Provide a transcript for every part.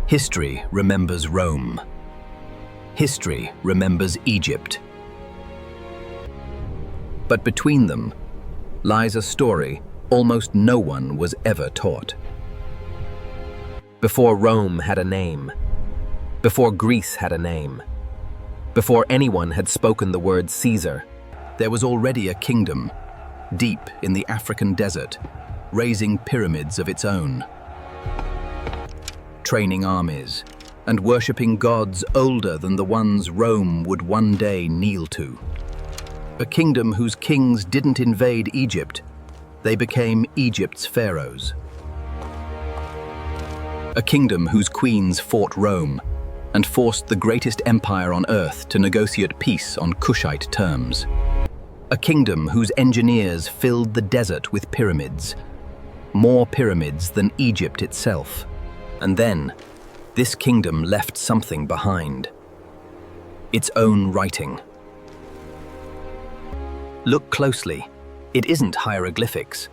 History remembers Rome. History remembers Egypt. But between them lies a story almost no one was ever taught. Before Rome had a name, before Greece had a name, before anyone had spoken the word Caesar, there was already a kingdom, deep in the African desert, raising pyramids of its own, training armies, and worshipping gods older than the ones Rome would one day kneel to. A kingdom whose kings didn't invade Egypt, they became Egypt's pharaohs. A kingdom whose queens fought Rome and forced the greatest empire on earth to negotiate peace on Kushite terms. A kingdom whose engineers filled the desert with pyramids, more pyramids than Egypt itself. And then, this kingdom left something behind. Its own writing. Look closely. It isn't hieroglyphics.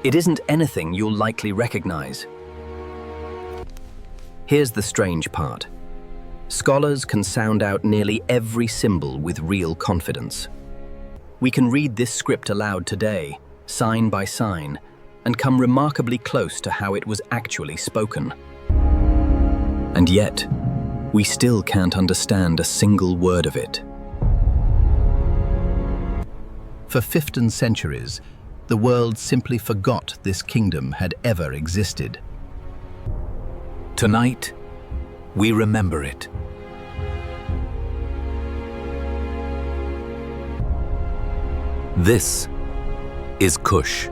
It isn't anything you'll likely recognize. Here's the strange part. Scholars can sound out nearly every symbol with real confidence. We can read this script aloud today, sign by sign, and come remarkably close to how it was actually spoken. And yet, we still can't understand a single word of it. For 15 centuries, the world simply forgot this kingdom had ever existed. Tonight, we remember it. This is Kush.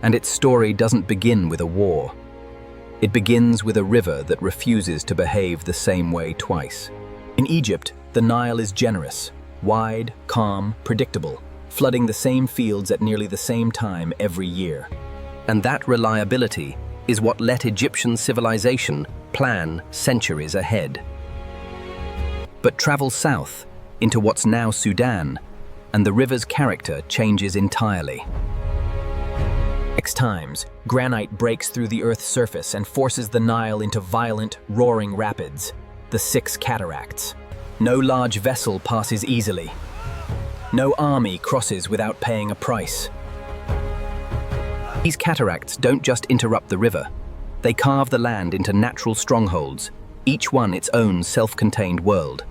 And its story doesn't begin with a war. It begins with a river that refuses to behave the same way twice. In Egypt, the Nile is generous, wide, calm, predictable, flooding the same fields at nearly the same time every year. And that reliability is what let Egyptian civilization plan centuries ahead. But travel south into what's now Sudan, and the river's character changes entirely. Next times, granite breaks through the Earth's surface and forces the Nile into violent, roaring rapids, the 6 cataracts. No large vessel passes easily. No army crosses without paying a price. These cataracts don't just interrupt the river. They carve the land into natural strongholds, each one its own self-contained world.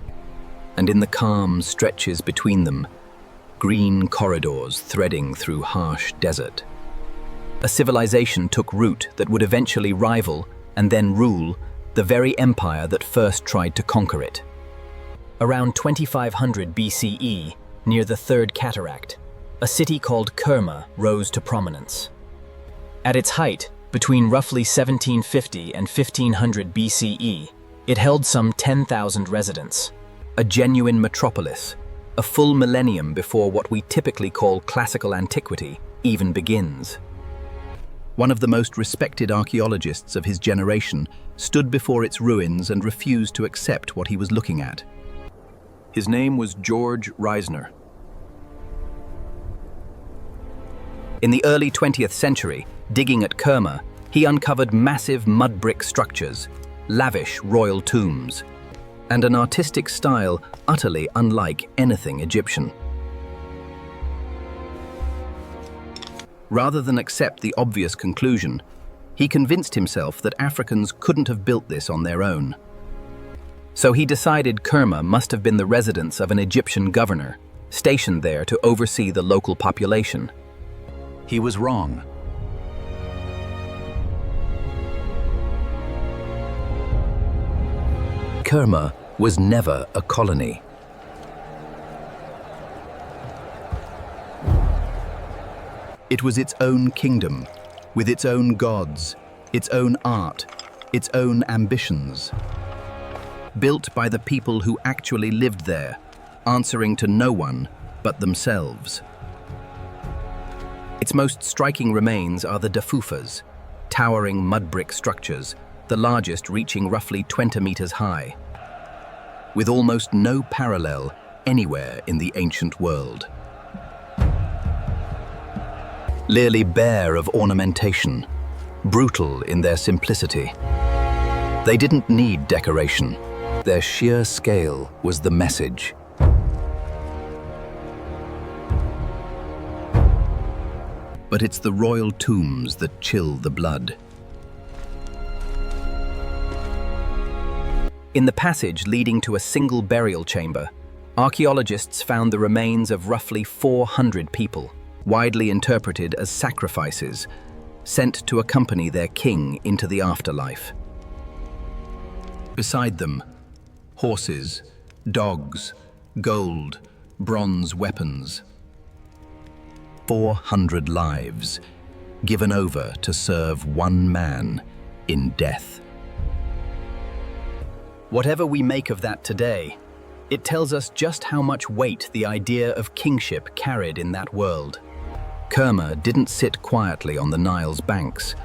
And in the calm stretches between them, green corridors threading through harsh desert. A civilization took root that would eventually rival, and then rule, the very empire that first tried to conquer it. Around 2500 BCE, near the Third Cataract, a city called Kerma rose to prominence. At its height, between roughly 1750 and 1500 BCE, it held some 10,000 residents. A genuine metropolis, a full millennium before what we typically call classical antiquity even begins. One of the most respected archaeologists of his generation stood before its ruins and refused to accept what he was looking at. His name was George Reisner. In the early 20th century, digging at Kerma, he uncovered massive mud brick structures, lavish royal tombs, and an artistic style utterly unlike anything Egyptian. Rather than accept the obvious conclusion, he convinced himself that Africans couldn't have built this on their own. So he decided Kerma must have been the residence of an Egyptian governor, stationed there to oversee the local population. He was wrong. Kerma was never a colony. It was its own kingdom, with its own gods, its own art, its own ambitions. Built by the people who actually lived there, answering to no one but themselves. Its most striking remains are the dafufas, towering mud brick structures, the largest reaching roughly 20 meters high, with almost no parallel anywhere in the ancient world. Nearly bare of ornamentation, brutal in their simplicity. They didn't need decoration. Their sheer scale was the message. But it's the royal tombs that chill the blood. In the passage leading to a single burial chamber, archaeologists found the remains of roughly 400 people, widely interpreted as sacrifices, sent to accompany their king into the afterlife. Beside them, horses, dogs, gold, bronze weapons. 400 lives given over to serve one man in death. Whatever we make of that today, it tells us just how much weight the idea of kingship carried in that world. Kerma didn't sit quietly on the Nile's banks.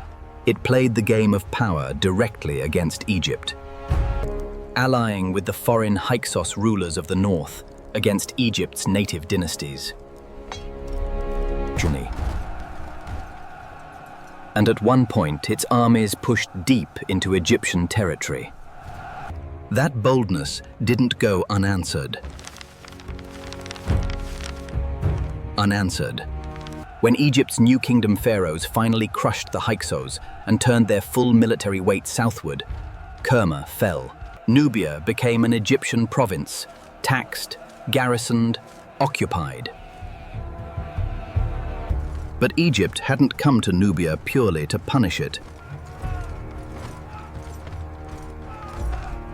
It played the game of power directly against Egypt, allying with the foreign Hyksos rulers of the north against Egypt's native dynasties. And at one point, its armies pushed deep into Egyptian territory. That boldness didn't go unanswered. When Egypt's New Kingdom pharaohs finally crushed the Hyksos and turned their full military weight southward, Kerma fell. Nubia became an Egyptian province, taxed, garrisoned, occupied. But Egypt hadn't come to Nubia purely to punish it.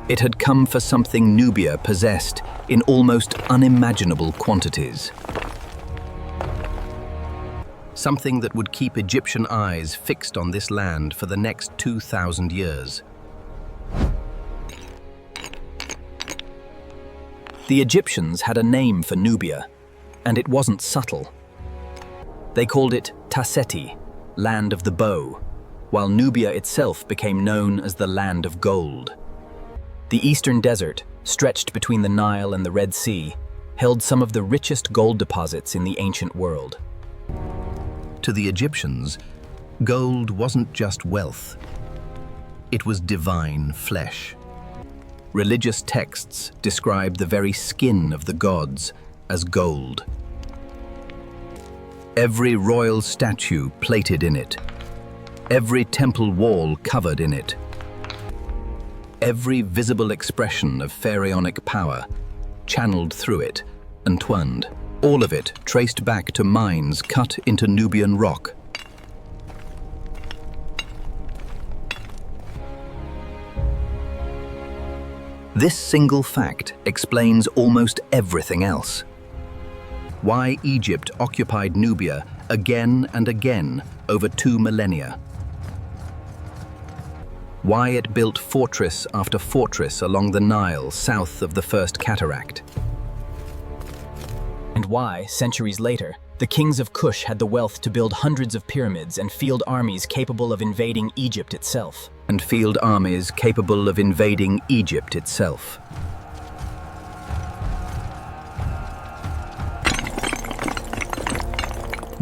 It had come for something Nubia possessed in almost unimaginable quantities. Something that would keep Egyptian eyes fixed on this land for the next 2,000 years. The Egyptians had a name for Nubia, and it wasn't subtle. They called it Taseti, land of the bow, while Nubia itself became known as the land of gold. The eastern desert, stretched between the Nile and the Red Sea, held some of the richest gold deposits in the ancient world. To the Egyptians, gold wasn't just wealth. It was divine flesh. Religious texts describe the very skin of the gods as gold. Every royal statue plated in it, every temple wall covered in it, every visible expression of pharaonic power channeled through it and twined, all of it traced back to mines cut into Nubian rock. This single fact explains almost everything else. Why Egypt occupied Nubia again and again over 2 millennia. Why it built fortress after fortress along the Nile south of the First Cataract. And why, centuries later, the kings of Kush had the wealth to build hundreds of pyramids and field armies capable of invading Egypt itself.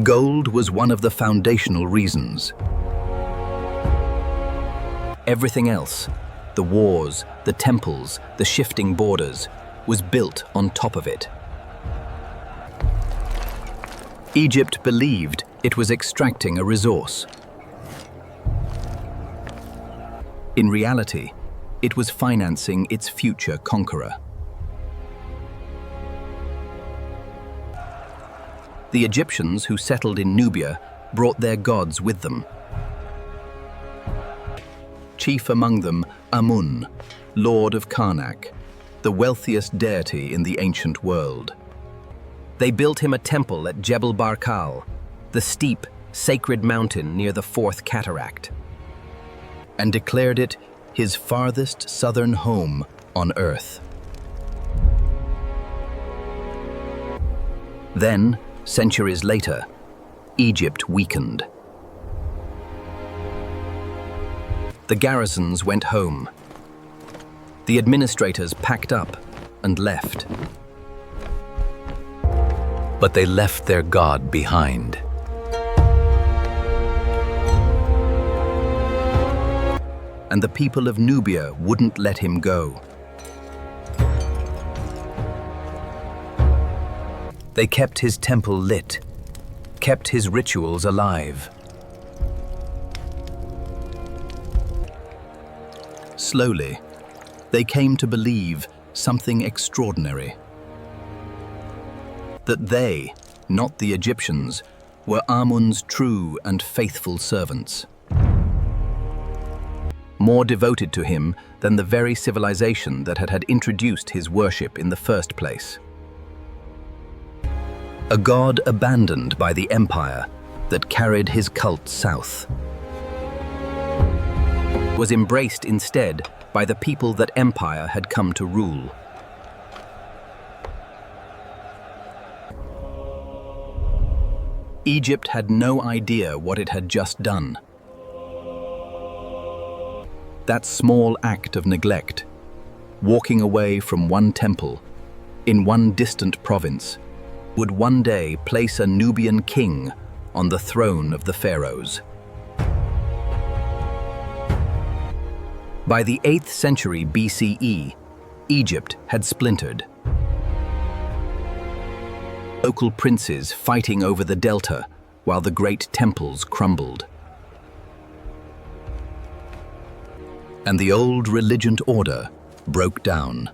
Gold was one of the foundational reasons. Everything else, the wars, the temples, the shifting borders, was built on top of it. Egypt believed it was extracting a resource. In reality, it was financing its future conqueror. The Egyptians who settled in Nubia brought their gods with them. Chief among them, Amun, lord of Karnak, the wealthiest deity in the ancient world. They built him a temple at Jebel Barkal, the steep, sacred mountain near the Fourth Cataract, and declared it his farthest southern home on earth. Then, centuries later, Egypt weakened. The garrisons went home. The administrators packed up and left. But they left their god behind. and the people of Nubia wouldn't let him go. They kept his temple lit, kept his rituals alive. Slowly, they came to believe something extraordinary. That they, not the Egyptians, were Amun's true and faithful servants. More devoted to him than the very civilization that had introduced his worship in the first place. A god abandoned by the empire that carried his cult south. Was embraced instead by the people that empire had come to rule. Egypt had no idea what it had just done. That small act of neglect, walking away from one temple, in one distant province, would one day place a Nubian king on the throne of the pharaohs. By the 8th century BCE, Egypt had splintered. Local princes fighting over the delta while the great temples crumbled. And the old religious order broke down.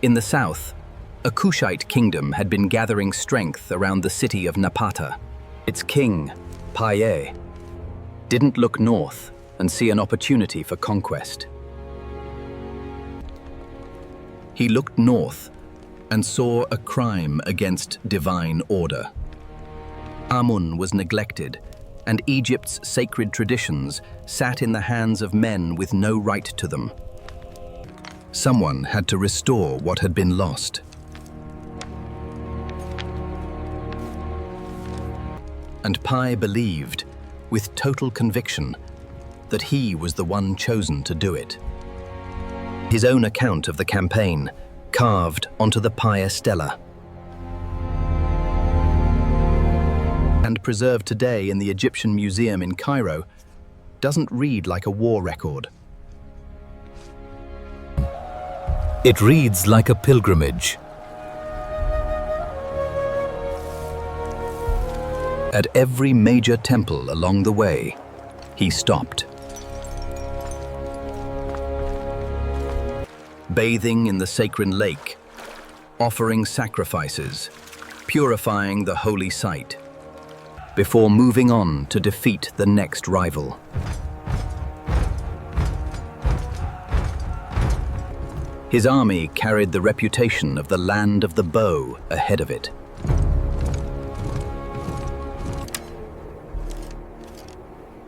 In the south, a Kushite kingdom had been gathering strength around the city of Napata. Its king, Piye, didn't look north and see an opportunity for conquest. He looked north and saw a crime against divine order. Amun was neglected, and Egypt's sacred traditions sat in the hands of men with no right to them. Someone had to restore what had been lost. And Piye believed, with total conviction, that he was the one chosen to do it. His own account of the campaign, carved onto the Piye stela, and preserved today in the Egyptian Museum in Cairo, doesn't read like a war record. It reads like a pilgrimage. At every major temple along the way, he stopped. Bathing in the sacred lake, offering sacrifices, purifying the holy site, before moving on to defeat the next rival. His army carried the reputation of the land of the bow ahead of it.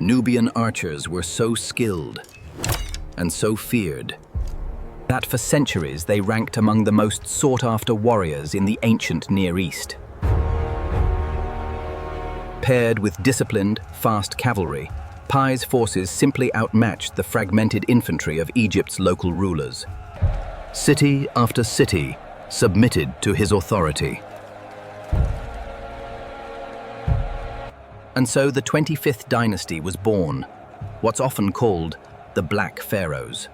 Nubian archers were so skilled and so feared that for centuries they ranked among the most sought-after warriors in the ancient Near East. Paired with disciplined, fast cavalry, Piye's forces simply outmatched the fragmented infantry of Egypt's local rulers. City after city submitted to his authority. And so the 25th Dynasty was born, what's often called the Black Pharaohs.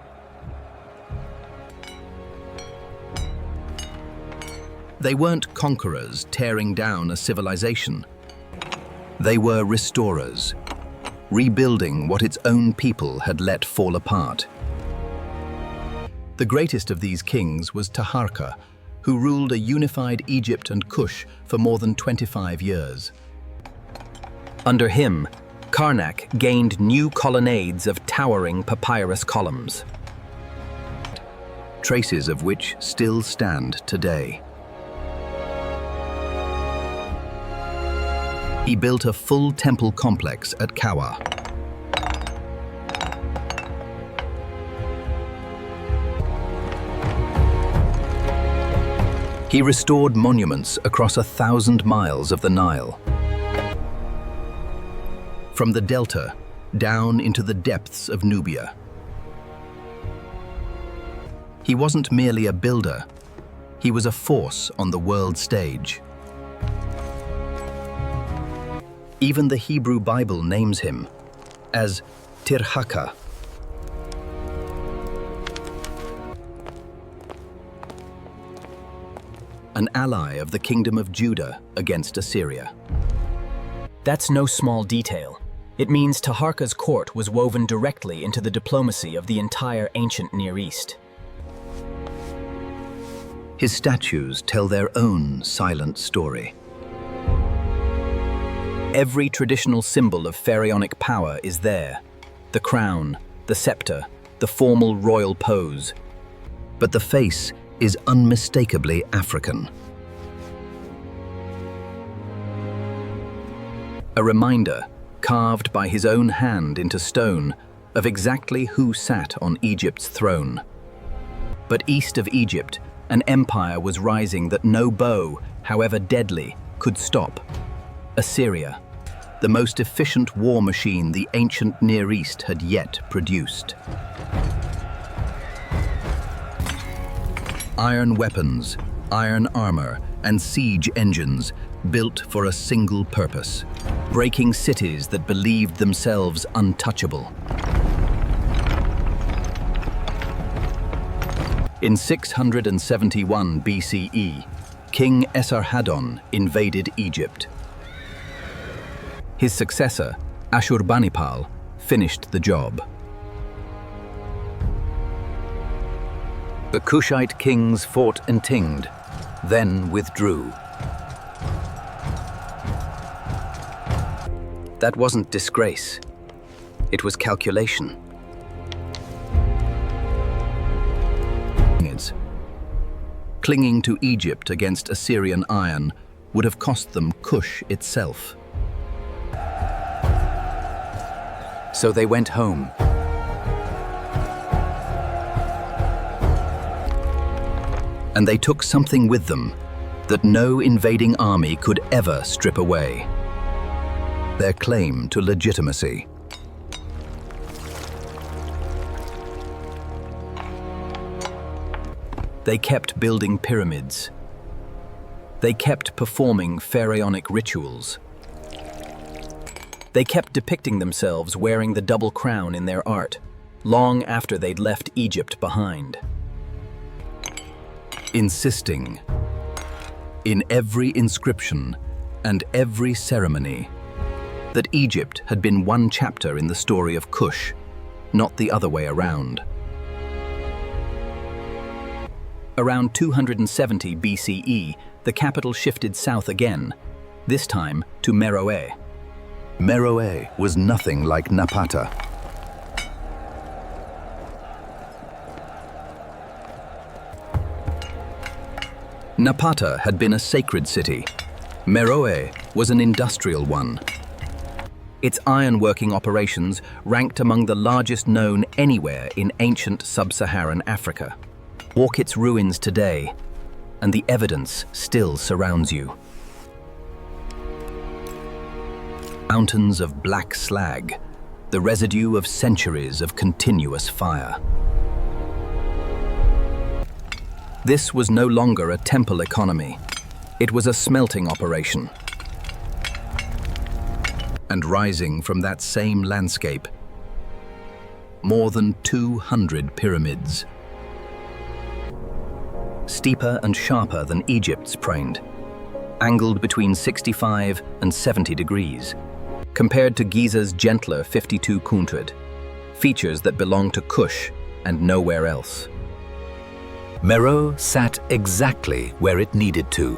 They weren't conquerors tearing down a civilization. They were restorers, rebuilding what its own people had let fall apart. The greatest of these kings was Taharqa, who ruled a unified Egypt and Kush for more than 25 years. Under him, Karnak gained new colonnades of towering papyrus columns, traces of which still stand today. He built a full temple complex at Kawa. He restored monuments across 1,000 miles of the Nile. From the delta down into the depths of Nubia. He wasn't merely a builder, he was a force on the world stage. Even the Hebrew Bible names him as Tirhaka. An ally of the Kingdom of Judah against Assyria. That's no small detail. It means Taharka's court was woven directly into the diplomacy of the entire ancient Near East. His statues tell their own silent story. Every traditional symbol of pharaonic power is there. The crown, the scepter, the formal royal pose. But the face is unmistakably African. A reminder, carved by his own hand into stone, of exactly who sat on Egypt's throne. But east of Egypt, an empire was rising that no bow, however deadly, could stop. Assyria, the most efficient war machine the ancient Near East had yet produced. Iron weapons, iron armor, and siege engines built for a single purpose, breaking cities that believed themselves untouchable. In 671 BCE, King Esarhaddon invaded Egypt. His successor, Ashurbanipal, finished the job. The Kushite kings fought and tinged, then withdrew. That wasn't disgrace. It was calculation. Clinging to Egypt against Assyrian iron would have cost them Kush itself. So they went home. And they took something with them that no invading army could ever strip away: their claim to legitimacy. They kept building pyramids. They kept performing pharaonic rituals. They kept depicting themselves wearing the double crown in their art, long after they'd left Egypt behind. Insisting, in every inscription and every ceremony, that Egypt had been one chapter in the story of Kush, not the other way around. Around 270 BCE, the capital shifted south again, this time to Meroë. Meroë was nothing like Napata. Napata had been a sacred city. Meroë was an industrial one. Its ironworking operations ranked among the largest known anywhere in ancient sub-Saharan Africa. Walk its ruins today, and the evidence still surrounds you. Mountains of black slag, the residue of centuries of continuous fire. This was no longer a temple economy. It was a smelting operation. And rising from that same landscape, more than 200 pyramids. Steeper and sharper than Egypt's pyramids, angled between 65 and 70 degrees, compared to Giza's gentler 5200, features that belong to Kush and nowhere else. Meroë sat exactly where it needed to.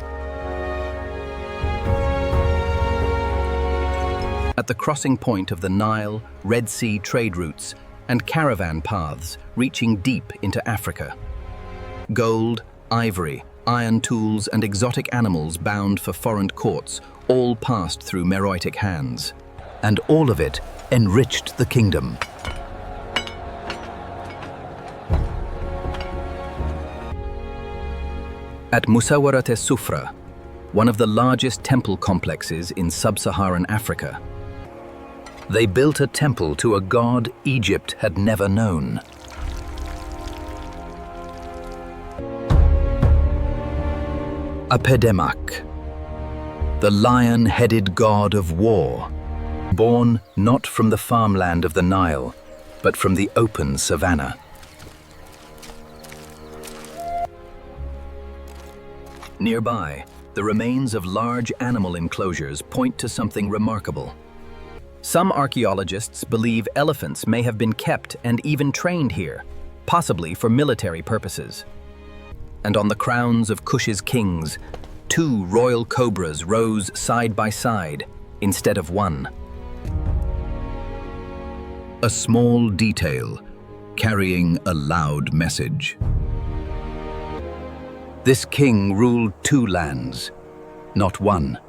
At the crossing point of the Nile, Red Sea trade routes, and caravan paths reaching deep into Africa. Gold, ivory, iron tools, and exotic animals bound for foreign courts all passed through Meroitic hands. And all of it enriched the kingdom. At Musawarat Sufra, one of the largest temple complexes in sub-Saharan Africa, they built a temple to a god Egypt had never known. Apedemak, the lion-headed god of war. born not from the farmland of the Nile, but from the open savanna. Nearby, the remains of large animal enclosures point to something remarkable. Some archaeologists believe elephants may have been kept and even trained here, possibly for military purposes. And on the crowns of Kush's kings, 2 royal cobras rose side by side instead of one. A small detail carrying a loud message. This king ruled 2 lands, not one.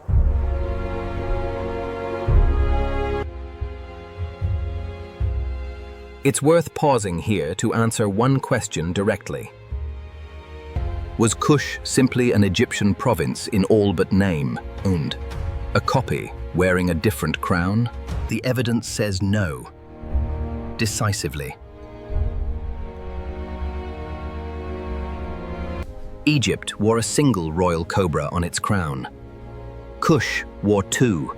It's worth pausing here to answer one question directly. Was Kush simply an Egyptian province in all but name, owned? A copy wearing a different crown? The evidence says no, decisively. Egypt wore a single royal cobra on its crown. Kush wore 2.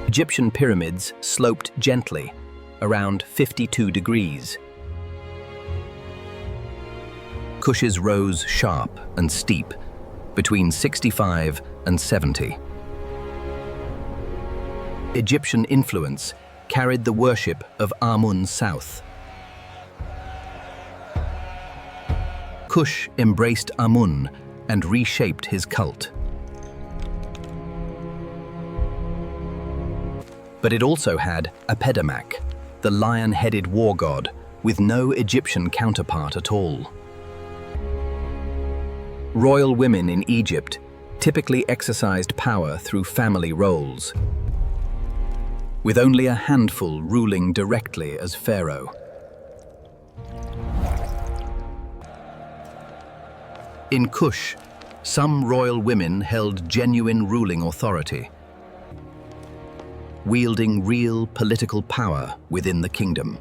Egyptian pyramids sloped gently, around 52 degrees. Kush's rose sharp and steep, between 65 and 70. Egyptian influence carried the worship of Amun south. Kush embraced Amun and reshaped his cult. But it also had Apedamac, the lion-headed war god, with no Egyptian counterpart at all. Royal women in Egypt typically exercised power through family roles, with only a handful ruling directly as pharaoh. In Kush, some royal women held genuine ruling authority, wielding real political power within the kingdom.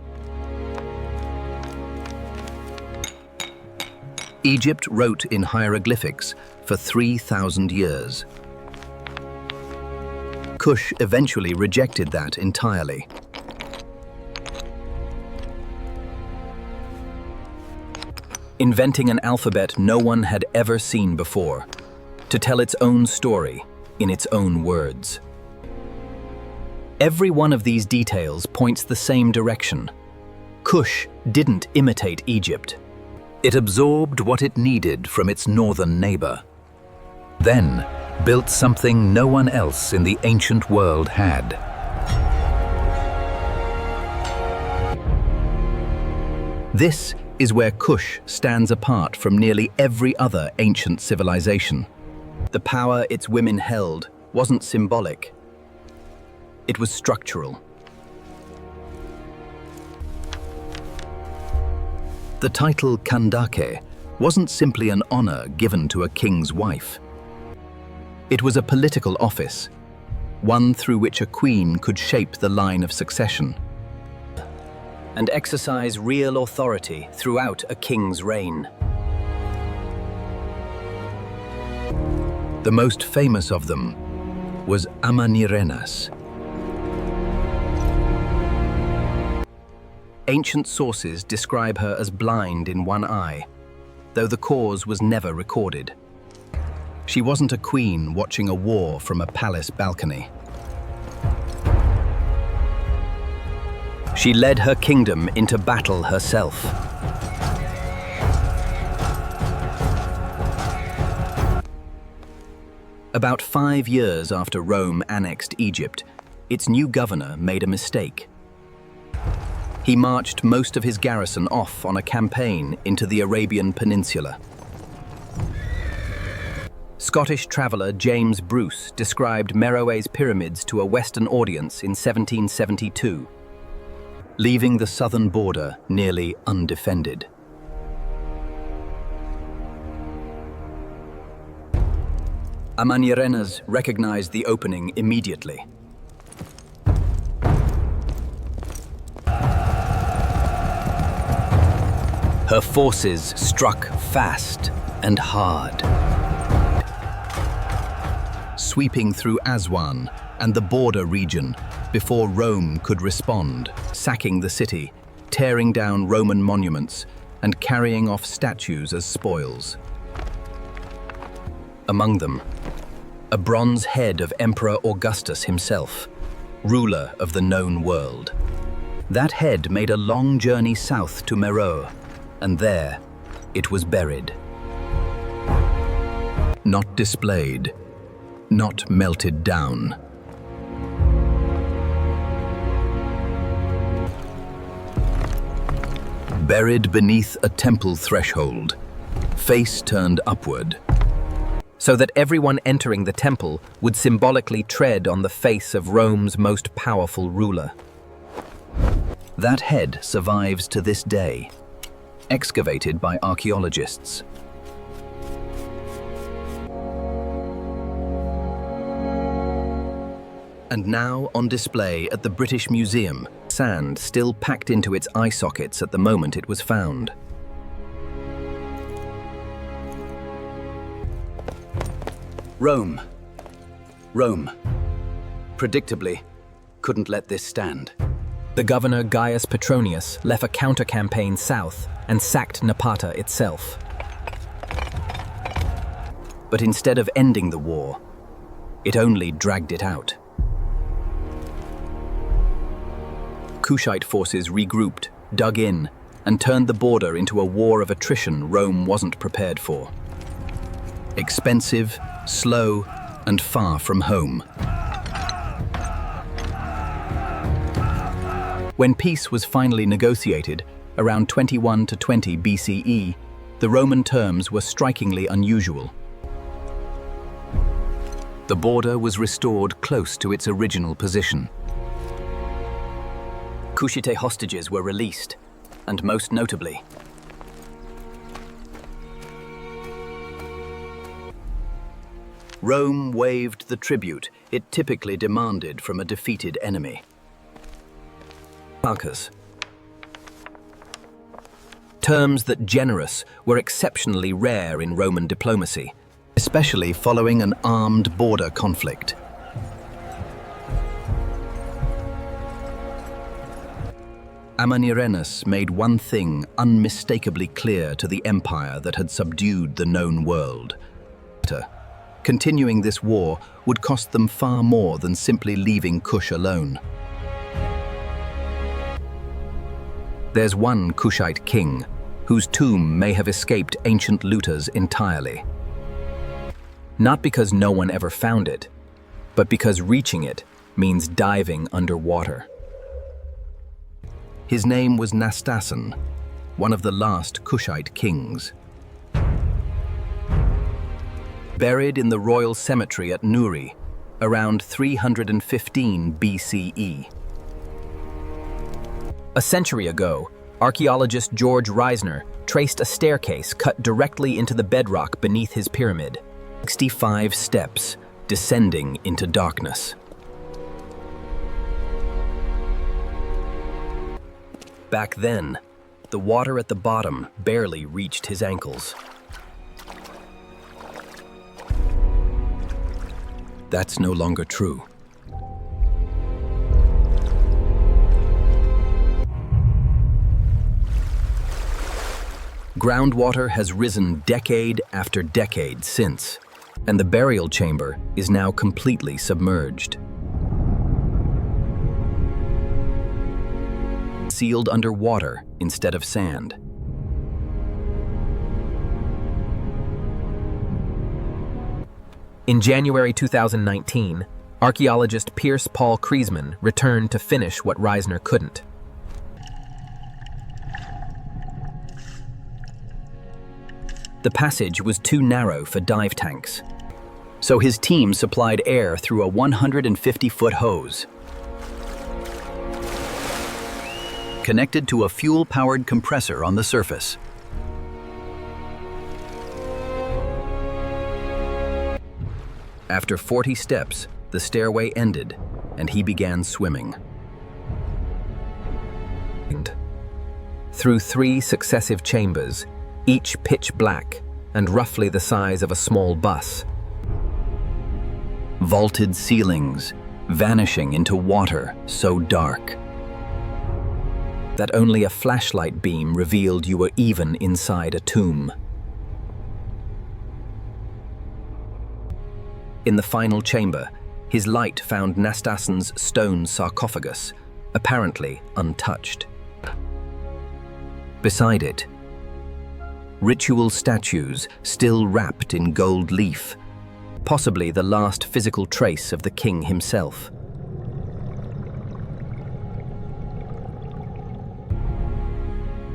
Egypt wrote in hieroglyphics for 3,000 years. Kush eventually rejected that entirely. Inventing an alphabet no one had ever seen before, to tell its own story in its own words. Every one of these details points the same direction. Kush didn't imitate Egypt. It absorbed what it needed from its northern neighbor, then built something no one else in the ancient world had. This is where Kush stands apart from nearly every other ancient civilization. The power its women held wasn't symbolic. It was structural. The title Kandake wasn't simply an honor given to a king's wife. It was a political office, one through which a queen could shape the line of succession and exercise real authority throughout a king's reign. The most famous of them was Amanirenas. Ancient sources describe her as blind in one eye, though the cause was never recorded. She wasn't a queen watching a war from a palace balcony. She led her kingdom into battle herself. About 5 years after Rome annexed Egypt, its new governor made a mistake. He marched most of his garrison off on a campaign into the Arabian Peninsula. Scottish traveller James Bruce described Meroë's pyramids to a Western audience in 1772, leaving the southern border nearly undefended. Amanirenas recognized the opening immediately. Her forces struck fast and hard. sweeping through Aswan and the border region before Rome could respond, sacking the city, tearing down Roman monuments, and carrying off statues as spoils. Among them, a bronze head of Emperor Augustus himself, ruler of the known world. That head made a long journey south to Meroë, and there it was buried. Not displayed, not melted down. Buried beneath a temple threshold, face turned upward, so that everyone entering the temple would symbolically tread on the face of Rome's most powerful ruler. That head survives to this day, excavated by archaeologists. And now on display at the British Museum, sand still packed into its eye sockets at the moment it was found. Rome. Predictably, couldn't let this stand. The governor Gaius Petronius left a counter-campaign south and sacked Napata itself. But instead of ending the war, it only dragged it out. Kushite forces regrouped, dug in, and turned the border into a war of attrition Rome wasn't prepared for. Expensive, slow, and far from home. When peace was finally negotiated, around 21 to 20 BCE, the Roman terms were strikingly unusual. The border was restored close to its original position. Kushite hostages were released, and most notably, Rome waived the tribute it typically demanded from a defeated enemy. Archas. Terms that generous were exceptionally rare in Roman diplomacy, especially following an armed border conflict. Amanirenas made one thing unmistakably clear to the empire that had subdued the known world. Continuing this war would cost them far more than simply leaving Kush alone. There's one Kushite king whose tomb may have escaped ancient looters entirely. Not because no one ever found it, but because reaching it means diving underwater. His name was Nastasen, one of the last Kushite kings. Buried in the royal cemetery at Nuri, around 315 BCE. A century ago, archaeologist George Reisner traced a staircase cut directly into the bedrock beneath his pyramid. 65 steps, descending into darkness. Back then, the water at the bottom barely reached his ankles. That's no longer true. Groundwater has risen decade after decade since, and the burial chamber is now completely submerged. Sealed under water instead of sand. In January 2019, archaeologist Piers Paul Kriesman returned to finish what Reisner couldn't. The passage was too narrow for dive tanks, so his team supplied air through a 150-foot hose, connected to a fuel-powered compressor on the surface. After 40 steps, the stairway ended, and he began swimming. Through 3 successive chambers, each pitch black and roughly the size of a small bus. vaulted ceilings, vanishing into water so dark that only a flashlight beam revealed you were even inside a tomb. In the final chamber, his light found Nastasen's stone sarcophagus, apparently untouched. Beside it, ritual statues still wrapped in gold leaf, possibly the last physical trace of the king himself.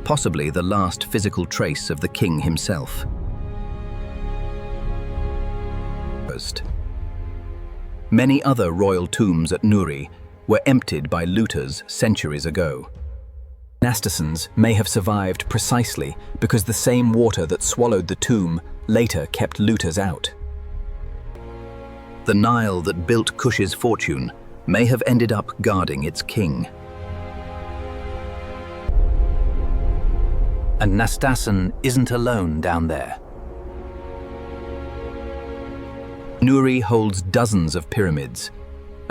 Possibly the last physical trace of the king himself. Many other royal tombs at Nuri were emptied by looters centuries ago. Nastasen's may have survived precisely because the same water that swallowed the tomb later kept looters out. The Nile that built Kush's fortune may have ended up guarding its king. And Nastasen isn't alone down there. Nuri holds dozens of pyramids,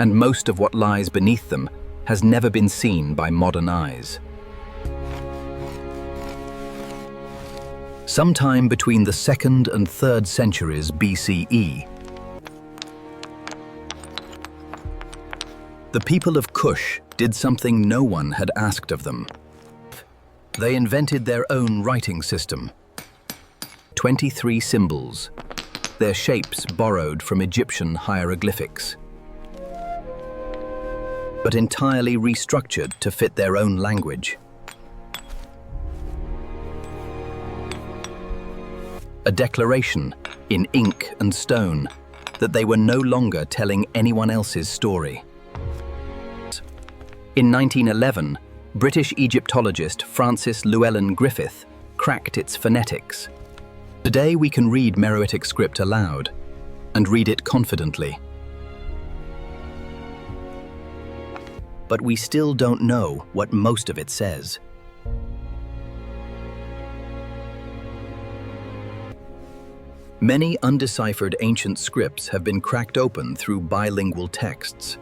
and most of what lies beneath them has never been seen by modern eyes. Sometime between the 2nd and 3rd centuries BCE, the people of Kush did something no one had asked of them. They invented their own writing system. 23 symbols, their shapes borrowed from Egyptian hieroglyphics, but entirely restructured to fit their own language. A declaration in ink and stone that they were no longer telling anyone else's story. In 1911, British Egyptologist Francis Llewellyn Griffith cracked its phonetics. Today we can read Meroitic script aloud, and read it confidently. But we still don't know what most of it says. Many undeciphered ancient scripts have been cracked open through bilingual texts.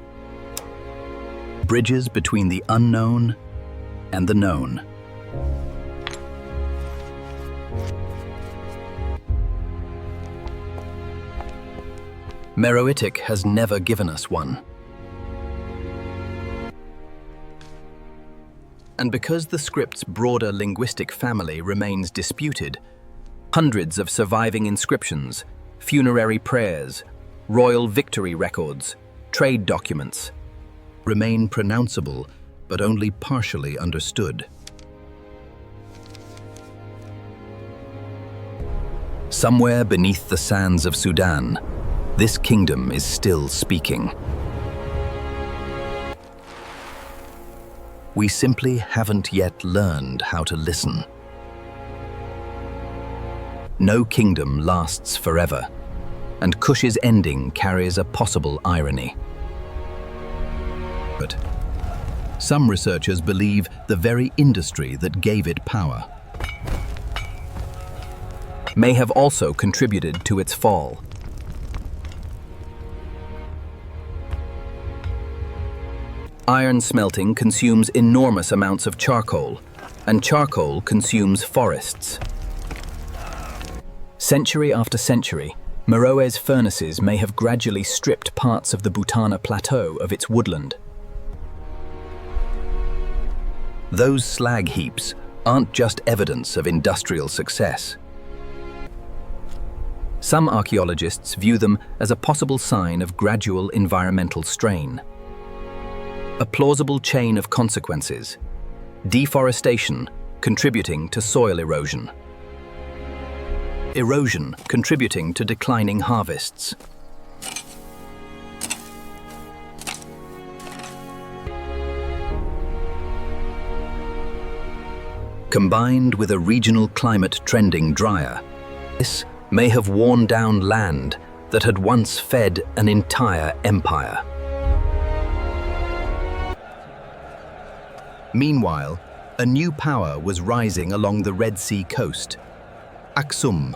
Bridges between the unknown and the known. Meroitic has never given us one. And because the script's broader linguistic family remains disputed, hundreds of surviving inscriptions, funerary prayers, royal victory records, trade documents remain pronounceable but only partially understood. Somewhere beneath the sands of Sudan, this kingdom is still speaking. We simply haven't yet learned how to listen. No kingdom lasts forever, and Kush's ending carries a possible irony. But some researchers believe the very industry that gave it power may have also contributed to its fall. Iron smelting consumes enormous amounts of charcoal, and charcoal consumes forests. Century after century, Meroë's furnaces may have gradually stripped parts of the Butana plateau of its woodland. Those slag heaps aren't just evidence of industrial success. Some archaeologists view them as a possible sign of gradual environmental strain. A plausible chain of consequences. Deforestation contributing to soil erosion. Erosion contributing to declining harvests. Combined with a regional climate trending drier, this may have worn down land that had once fed an entire empire. Meanwhile, a new power was rising along the Red Sea coast, Aksum.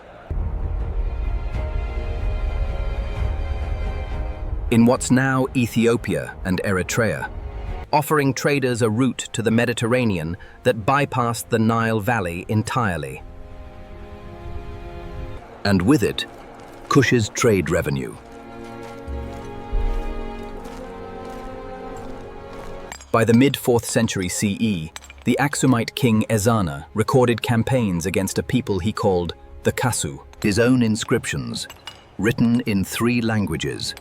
in what's now Ethiopia and Eritrea, offering traders a route to the Mediterranean that bypassed the Nile Valley entirely. And with it, Kush's trade revenue. By the mid-4th century CE, the Aksumite king Ezana recorded campaigns against a people he called the Kasu. His own inscriptions, written in 3 languages,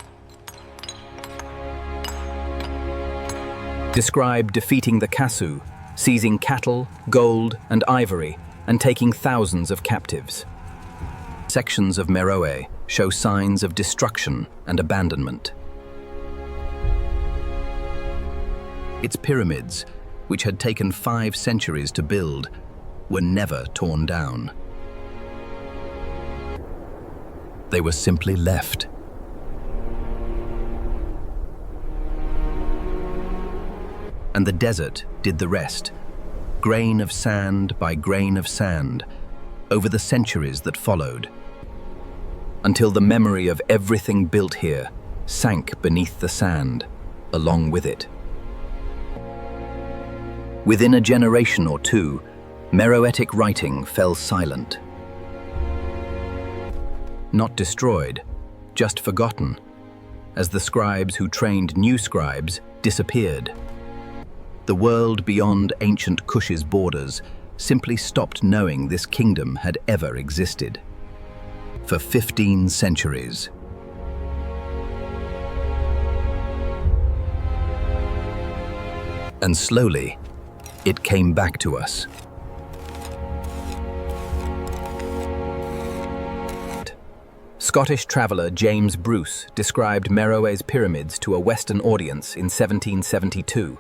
described defeating the Kasu, seizing cattle, gold, and ivory, and taking thousands of captives. Sections of Meroë show signs of destruction and abandonment. Its pyramids, which had taken 5 centuries to build, were never torn down. They were simply left. And the desert did the rest, grain of sand by grain of sand, over the centuries that followed, until the memory of everything built here sank beneath the sand, along with it. Within a generation or two, Meroitic writing fell silent. Not destroyed, just forgotten, as the scribes who trained new scribes disappeared. The world beyond ancient Kush's borders simply stopped knowing this kingdom had ever existed. For 15 centuries. And slowly, it came back to us. Scottish traveller James Bruce described Meroë's pyramids to a Western audience in 1772,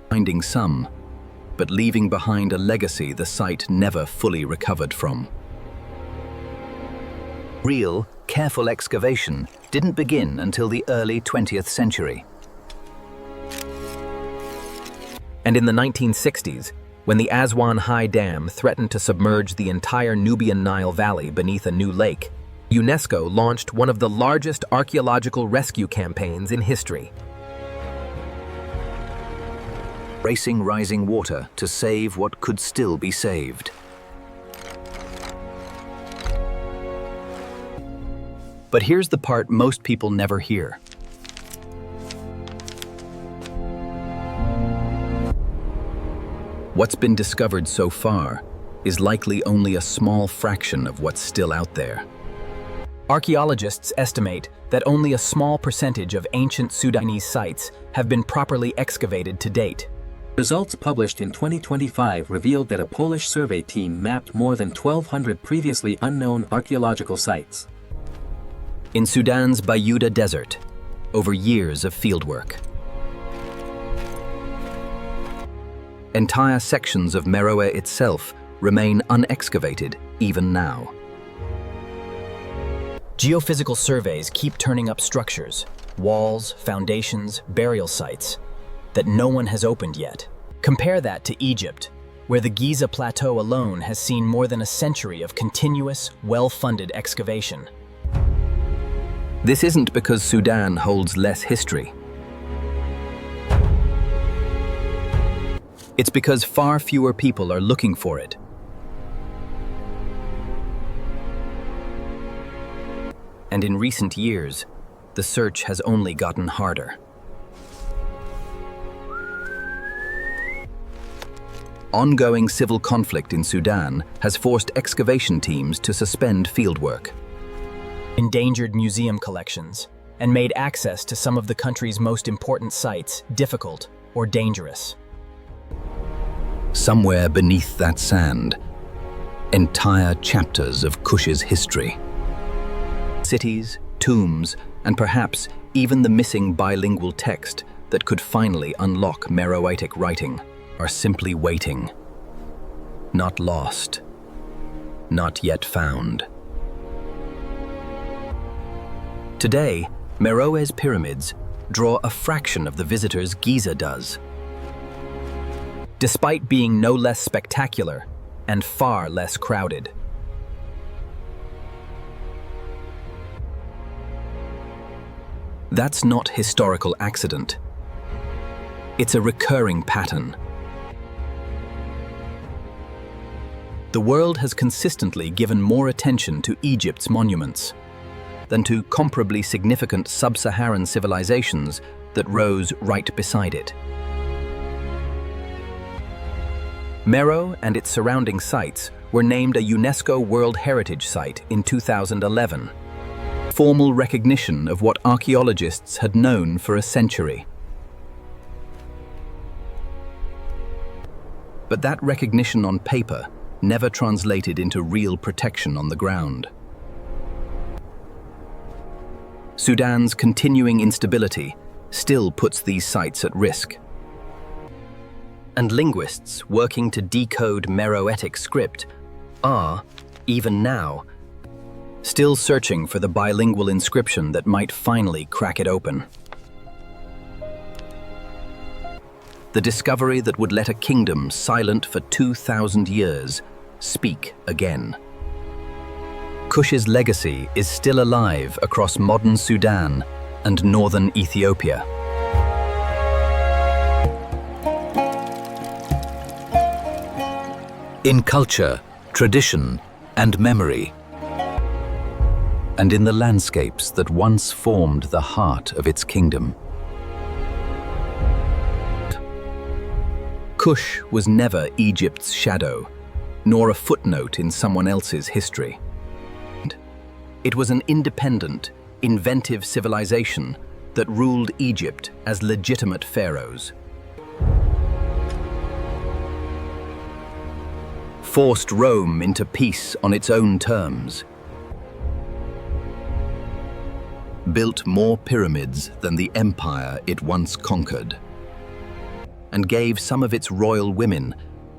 finding some, but leaving behind a legacy the site never fully recovered from. Real, careful excavation didn't begin until the early 20th century. And in the 1960s, when the Aswan High Dam threatened to submerge the entire Nubian Nile Valley beneath a new lake, UNESCO launched one of the largest archaeological rescue campaigns in history. Racing rising water to save what could still be saved. But here's the part most people never hear. What's been discovered so far is likely only a small fraction of what's still out there. Archaeologists estimate that only a small percentage of ancient Sudanese sites have been properly excavated to date. Results published in 2025 revealed that a Polish survey team mapped more than 1,200 previously unknown archaeological sites In Sudan's Bayuda Desert, over years of fieldwork. Entire sections of Meroë itself remain unexcavated even now. Geophysical surveys keep turning up structures, walls, foundations, burial sites that no one has opened yet. Compare that to Egypt, where the Giza Plateau alone has seen more than a century of continuous, well-funded excavation. This isn't because Sudan holds less history. It's because far fewer people are looking for it. And in recent years, the search has only gotten harder. Ongoing civil conflict in Sudan has forced excavation teams to suspend fieldwork. Endangered museum collections, and made access to some of the country's most important sites difficult or dangerous. Somewhere beneath that sand, entire chapters of Kush's history. Cities, tombs, and perhaps even the missing bilingual text that could finally unlock Meroitic writing are simply waiting. Not lost, not yet found. Today, Meroë's pyramids draw a fraction of the visitors Giza does. Despite being no less spectacular and far less crowded. That's not historical accident. It's a recurring pattern. The world has consistently given more attention to Egypt's monuments than to comparably significant sub-Saharan civilizations that rose right beside it. Meroë and its surrounding sites were named a UNESCO World Heritage Site in 2011, formal recognition of what archaeologists had known for a century. But that recognition on paper never translated into real protection on the ground. Sudan's continuing instability still puts these sites at risk. And linguists working to decode Meroitic script are, even now, still searching for the bilingual inscription that might finally crack it open. The discovery that would let a kingdom silent for 2,000 years speak again. Kush's legacy is still alive across modern Sudan and northern Ethiopia. In culture, tradition, and memory, and in the landscapes that once formed the heart of its kingdom. Kush was never Egypt's shadow, nor a footnote in someone else's history. It was an independent, inventive civilization that ruled Egypt as legitimate pharaohs. Forced Rome into peace on its own terms. Built more pyramids than the empire it once conquered. And gave some of its royal women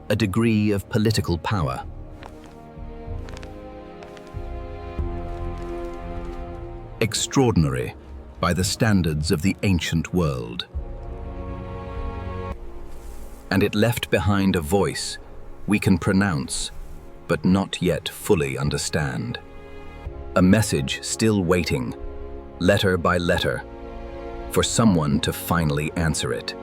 a degree of political power. Extraordinary by the standards of the ancient world. And it left behind a voice we can pronounce, but not yet fully understand. A message still waiting, letter by letter, for someone to finally answer it.